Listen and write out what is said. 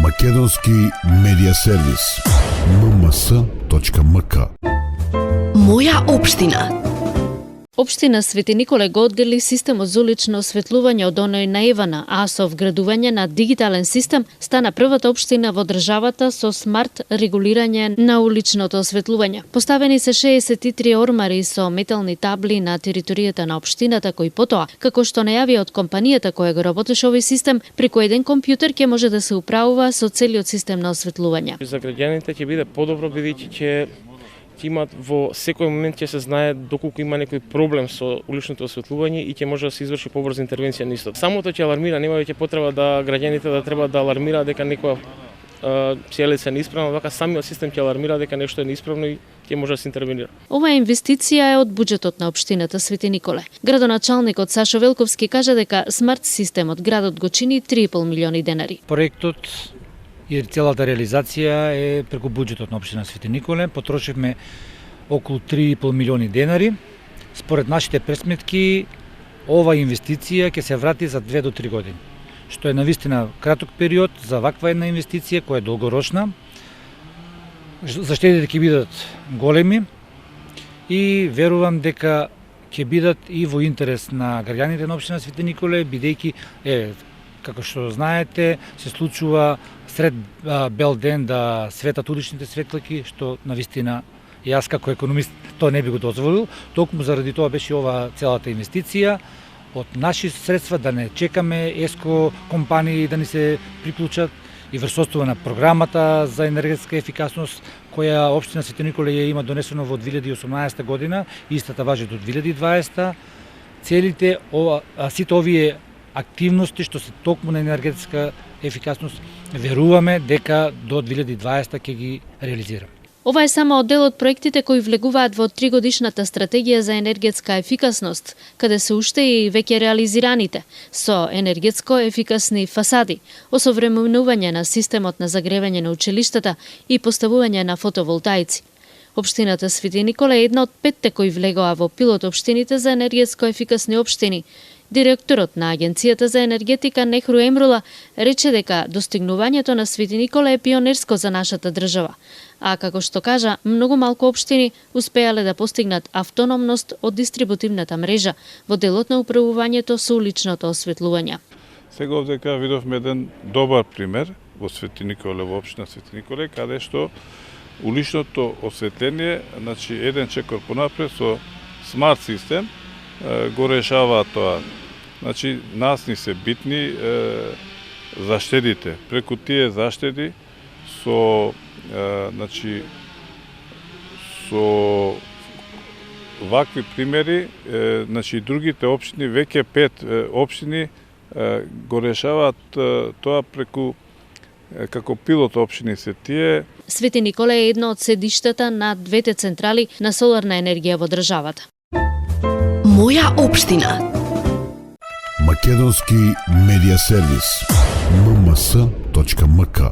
Македонски медиа сервис. mms.mk. Моја општина. Општина Свети Николе го одгрли системот за улично осветлување од оној на Евана, а со вградување на дигитален систем стана првата општина во државата со смарт регулирање на уличното осветлување. Поставени се 63 ормари со метални табли на територијата на општината, кои потоа, како што најавија од компанијата која го работеше овој систем, преку еден компјутер ќе може да се управува со целиот систем на осветлување. За граѓаните ќе биде подобро бидејќи ќе имат во секој момент ќе се знае доколку има некој проблем со уличното осветлување и ќе може да се изврши побрза интервенција на истото. Самото ќе алармира, нема веќе потреба да граѓаните да треба да алармираат дека некоја сијалица е неисправна, вака самиот систем ќе алармира дека нешто е неисправно и ќе може да се интервенира. Оваа инвестиција е од буџетот на општината Свети Николе. Градоначалникот Сашо Велковски кажа дека смарт системот градот го чини 3,5 милиони денари. Проектот и целата реализација е преку буџетот на општина Свети Николе. Потрошивме околу 3,5 милиони денари. Според нашите пресметки, ова инвестиција ќе се врати за 2 до 3 години, што е навистина краток период за ваква една инвестиција која е долгорочна. Заштедите ќе бидат големи и верувам дека ќе бидат и во интерес на граѓаните на општина Свети Николе, бидејќи како што знаете, се случува сред бел ден да светат уличните светлики, што навистина јас како економист тоа не би го дозволил. Токму заради тоа беше ова целата инвестиција од наши средства, да не чекаме ЕСКО компании да ни се приклучат, и врз основа на програмата за енергетска ефикасност која општина Свети Николе ја има донесено во 2018 година, истата важи до 2020. Целите сите овие активности што се токму на енергетска ефикасност, веруваме дека до 2020 ќе ги реализираме. Ова е само дел од проектите кои влегуваат во 3-годишната стратегија за енергетска ефикасност, каде се уште и веќе реализираните, со енергетско ефикасни фасади, осовременување на системот на загревање на училиштата и поставување на фотоволтаици. Општината Свети Николе е една од 5 кои влегоа во пилот општините за енергетско ефикасни општини. Директорот на Агенцијата за енергетика Нехру Емрула рече дека достигнувањето на Свети Николе е пионерско за нашата држава, а како што кажа, многу малку општини успеале да постигнат автономност од дистрибутивната мрежа во делот на управувањето со уличното осветлување. Сега овдека видовме еден добар пример во Свети Николе, во општина Свети Николе, каде што уличното осветление, значи еден чекор понапред со смарт систем го решава тоа. Значи, нас ни се битни заштедите. Преку тие заштеди со вакви примери, значи другите општини, веќе 5 општини го решаваат тоа преку како пилот општини се тие. Свети Николе е едно од седиштата на 2 централи на соларна енергија во државата. Моја општина. Македонски медиа сервис. mms.mk.